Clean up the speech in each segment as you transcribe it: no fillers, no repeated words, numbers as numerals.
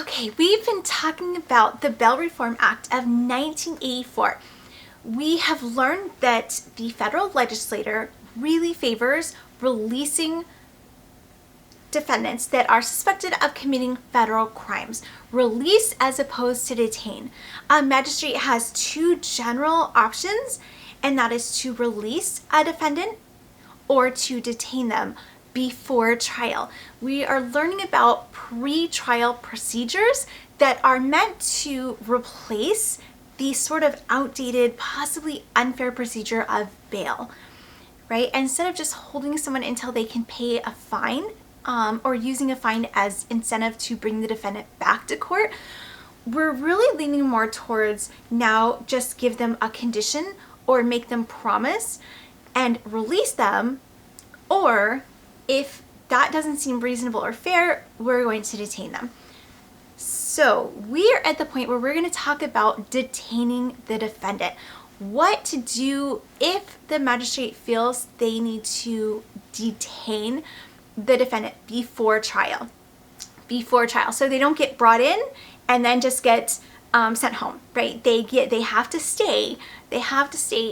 Okay, we've been talking about the Bail Reform Act of 1984. We have learned that the federal legislature really favors releasing defendants that are suspected of committing federal crimes. Release as opposed to detain. A magistrate has two general options, and that is to release a defendant or to detain them before trial. We are learning about pre-trial procedures that are meant to replace the sort of outdated, possibly unfair procedure of bail, right? Instead of just holding someone until they can pay a fine or using a fine as incentive to bring the defendant back to court, we're really leaning more towards now just give them a condition or make them promise and release them, or if that doesn't seem reasonable or fair, we're going to detain them. So we are at the point where we're going to talk about detaining the defendant. What to do if the magistrate feels they need to detain the defendant before trial. So they don't get brought in and then just get sent home, right? They have to stay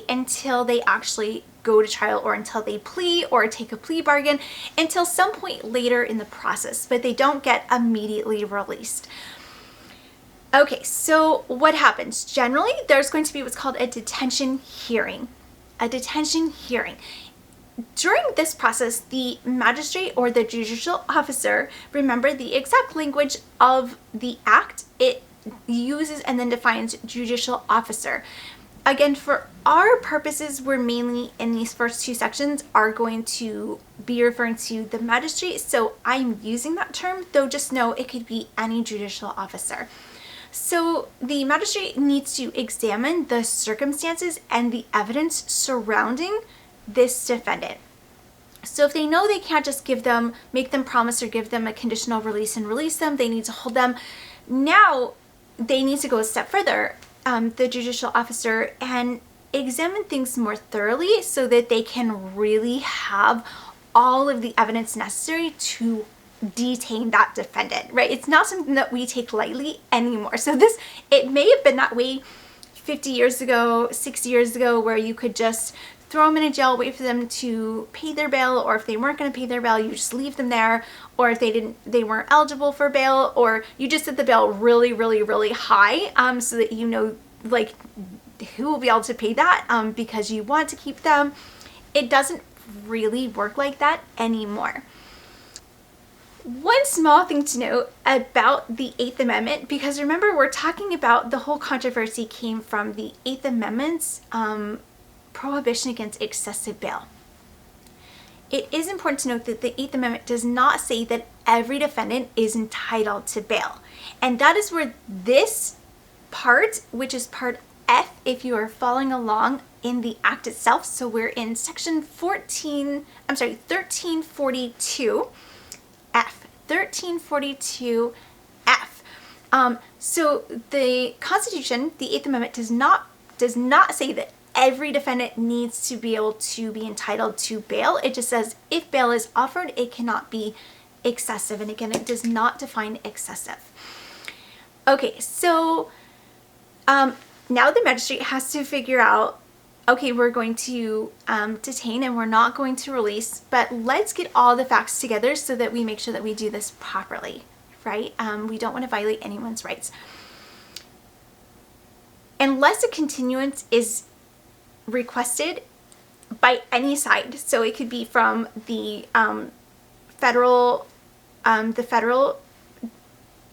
until they actually go to trial, or until they plea or take a plea bargain, until some point later in the process, but they don't get immediately released. Okay, so what happens? Generally, there's going to be what's called a detention hearing. During this process, the magistrate or the judicial officer, remember the exact language of the act, it uses and then defines judicial officer. Again, for our purposes, we're mainly in these first two sections are going to be referring to the magistrate. So I'm using that term, though just know it could be any judicial officer. So the magistrate needs to examine the circumstances and the evidence surrounding this defendant. So if they know they can't just make them promise or give them a conditional release and release them, they need to hold them. Now they need to go a step further, the judicial officer, and examine things more thoroughly so that they can really have all of the evidence necessary to detain that defendant, right? It's not something that we take lightly anymore. So it may have been that way 50 years ago, 60 years ago, where you could just throw them in a jail, wait for them to pay their bail, or if they weren't going to pay their bail, you just leave them there, or if they weren't eligible for bail, or you just set the bail really, really, really high, so that you know, like, who will be able to pay that, because you want to keep them. It doesn't really work like that anymore. One small thing to note about the Eighth Amendment, because remember, we're talking about the whole controversy came from the Eighth Amendment's prohibition against excessive bail. It is important to note that the Eighth Amendment does not say that every defendant is entitled to bail. And that is where this part, which is part F, if you are following along in the act itself, so we're in section 1342 F. 1342 F. So the Constitution, the Eighth Amendment, does not say that every defendant needs to be able to be entitled to bail. It just says if bail is offered, it cannot be excessive. And again, it does not define excessive. Okay, so now the magistrate has to figure out, okay, we're going to detain and we're not going to release, but let's get all the facts together so that we make sure that we do this properly, right? We don't want to violate anyone's rights. Unless a continuance is requested by any side, so it could be from the federal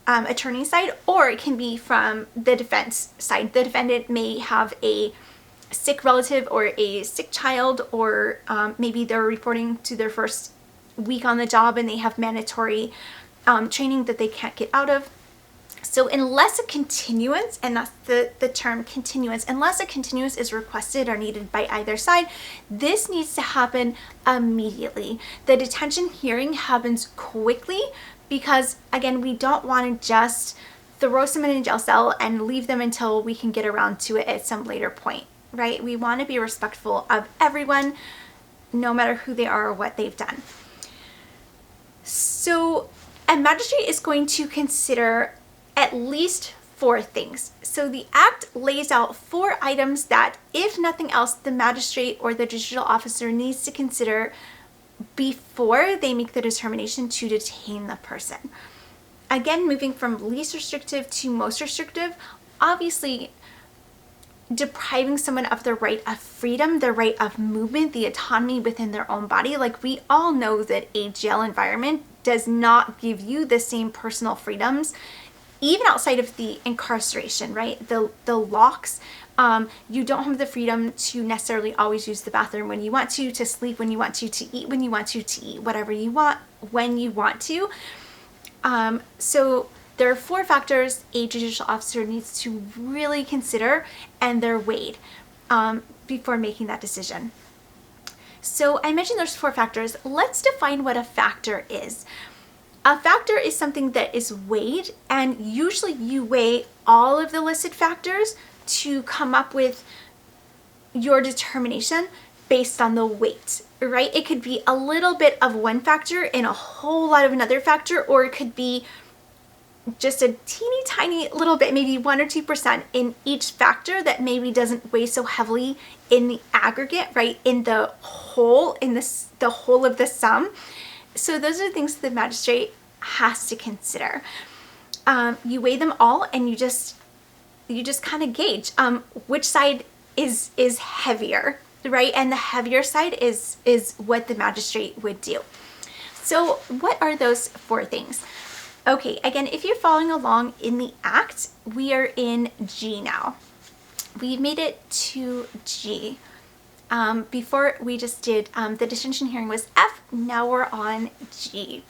attorney side, or it can be from the defense side. The defendant may have a sick relative or a sick child, or maybe they're reporting to their first week on the job and they have mandatory training that they can't get out of. So unless a continuance, and that's the term continuance, unless a continuance is requested or needed by either side, this needs to happen immediately. The detention hearing happens quickly because, again, we don't want to just throw someone in a jail cell and leave them until we can get around to it at some later point, right? We want to be respectful of everyone, no matter who they are or what they've done. So a magistrate is going to consider at least 4 things. So the Act lays out 4 items that, if nothing else, the magistrate or the judicial officer needs to consider before they make the determination to detain the person. Again, moving from least restrictive to most restrictive, obviously depriving someone of the right of freedom, the right of movement, the autonomy within their own body. Like, we all know that a jail environment does not give you the same personal freedoms, even outside of the incarceration, right? The locks, you don't have the freedom to necessarily always use the bathroom when you want to sleep when you want to eat when you want to eat whatever you want when you want to. So there are 4 factors a judicial officer needs to really consider, and they're weighed before making that decision. So I mentioned there's 4 factors. Let's define what a factor is. A factor is something that is weighed, and usually you weigh all of the listed factors to come up with your determination based on the weight, right? It could be a little bit of one factor and a whole lot of another factor, or it could be just a teeny tiny little bit, maybe 1 or 2% in each factor that maybe doesn't weigh so heavily in the aggregate, right? In the whole, in the whole of the sum. So those are things the magistrate has to consider. You weigh them all, and you just kind of gauge which side is heavier, right? And the heavier side is what the magistrate would do. So what are those 4 things? Okay, again, if you're following along in the Act, we are in G now. We've made it to G. Before we just did the detention hearing was F, now we're on G.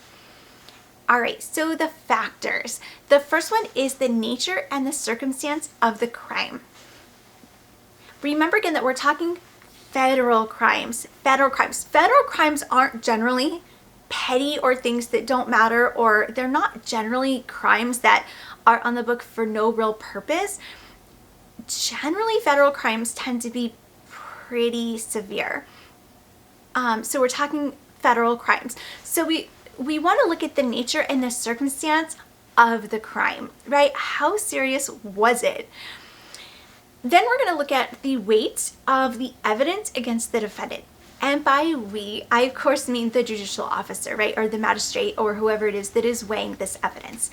All right, so the factors. The first one is the nature and the circumstance of the crime. Remember again that we're talking federal crimes. Federal crimes. Federal crimes aren't generally petty or things that don't matter, or they're not generally crimes that are on the book for no real purpose. Generally, federal crimes tend to be pretty severe. So we're talking federal crimes. So we want to look at the nature and the circumstance of the crime, right? How serious was it? Then we're going to look at the weight of the evidence against the defendant. And by we, I of course mean the judicial officer, right? Or the magistrate, or whoever it is that is weighing this evidence.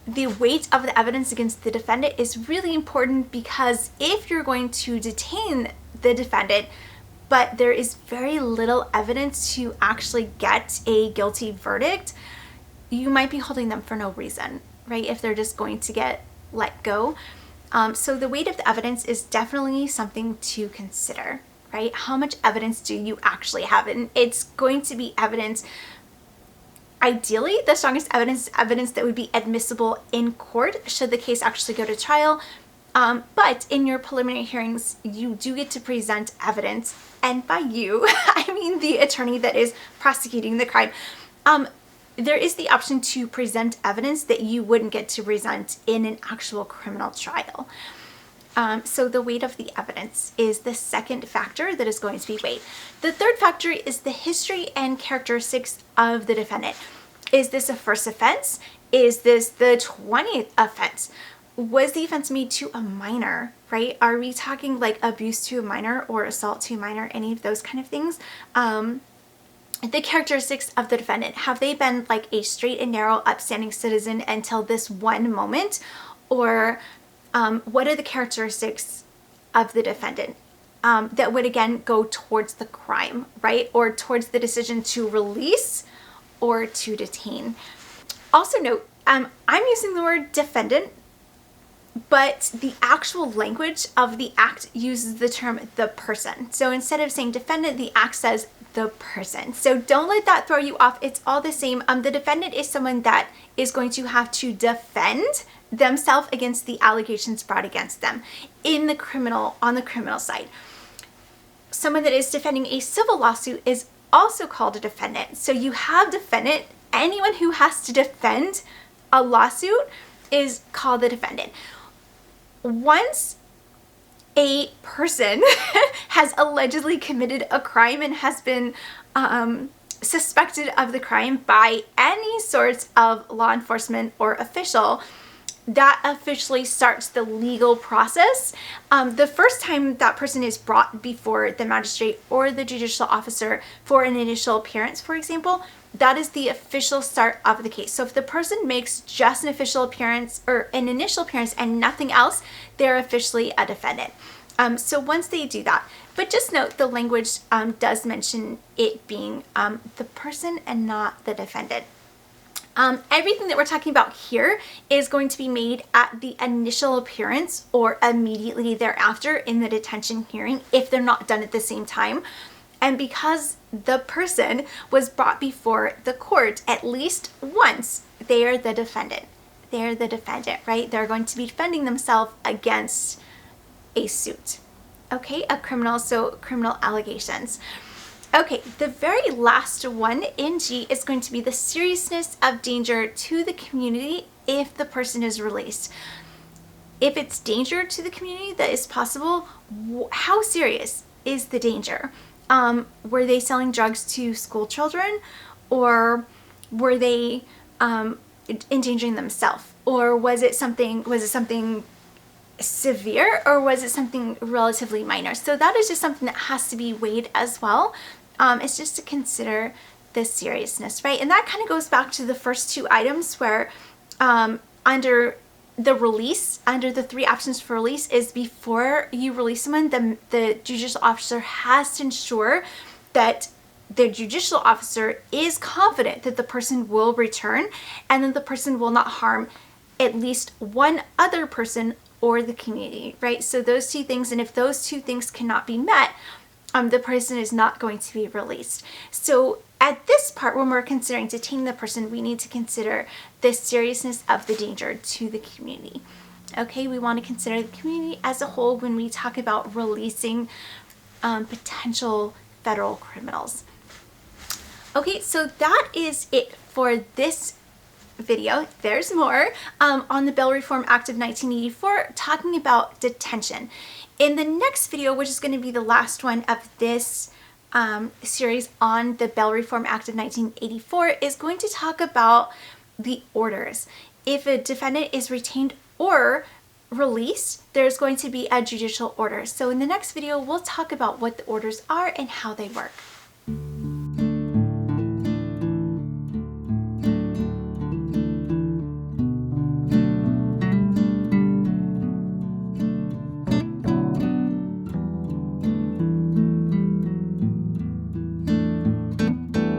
The weight of the evidence against the defendant is really important, because if you're going to detain the defendant, but there is very little evidence to actually get a guilty verdict, you might be holding them for no reason, right? If they're just going to get let go. So the weight of the evidence is definitely something to consider, right? How much evidence do you actually have? And it's going to be evidence, ideally, the strongest evidence is evidence that would be admissible in court should the case actually go to trial. But in your preliminary hearings, you do get to present evidence. And by you, I mean the attorney that is prosecuting the crime. There is the option to present evidence that you wouldn't get to present in an actual criminal trial. So the weight of the evidence is the second factor that is going to be weighed. The third factor is the history and characteristics of the defendant. Is this a first offense? Is this the 20th offense? Was the offense made to a minor, right? Are we talking like abuse to a minor or assault to a minor, any of those kind of things? The characteristics of the defendant. Have they been like a straight and narrow upstanding citizen until this one moment? Or what are the characteristics of the defendant that would again go towards the crime, right? Or towards the decision to release or to detain. Also note, I'm using the word defendant, but the actual language of the Act uses the term the person. So instead of saying defendant, the Act says the person. So don't let that throw you off. It's all the same. The defendant is someone that is going to have to defend themselves against the allegations brought against them on the criminal side. Someone that is defending a civil lawsuit is also called a defendant. So you have defendant. Anyone who has to defend a lawsuit is called the defendant. Once a person has allegedly committed a crime and has been suspected of the crime by any sorts of law enforcement or official, that officially starts the legal process. The first time that person is brought before the magistrate or the judicial officer for an initial appearance, for example, that is the official start of the case. So if the person makes just an official appearance or an initial appearance and nothing else, they're officially a defendant. So once they do that, but just note the language does mention it being the person and not the defendant. Everything that we're talking about here is going to be made at the initial appearance or immediately thereafter in the detention hearing if they're not done at the same time. And because the person was brought before the court at least once, they are the defendant. They're the defendant, right? They're going to be defending themselves against a suit, okay, a criminal, so criminal allegations. Okay, the very last one in G is going to be the seriousness of danger to the community if the person is released. If it's danger to the community that is possible, how serious is the danger? Were they selling drugs to school children, or were they endangering themselves? Or was it something severe, or was it something relatively minor? So that is just something that has to be weighed as well. It's just to consider the seriousness, right? And that kind of goes back to the first two items where under the release, under the three options for release, is before you release someone, the judicial officer has to ensure that the judicial officer is confident that the person will return and that the person will not harm at least one other person or the community, right? So those two things, and if those two things cannot be met, the person is not going to be released. So at this part, when we're considering detaining the person, we need to consider the seriousness of the danger to the community. Okay, we want to consider the community as a whole when we talk about releasing potential federal criminals. Okay, so that is it for this video. There's more on the Bail Reform Act of 1984 talking about detention. In the next video, which is going to be the last one of this series on the Bail Reform Act of 1984, is going to talk about the orders. If a defendant is retained or released, there's going to be a judicial order. So in the next video, we'll talk about what the orders are and how they work.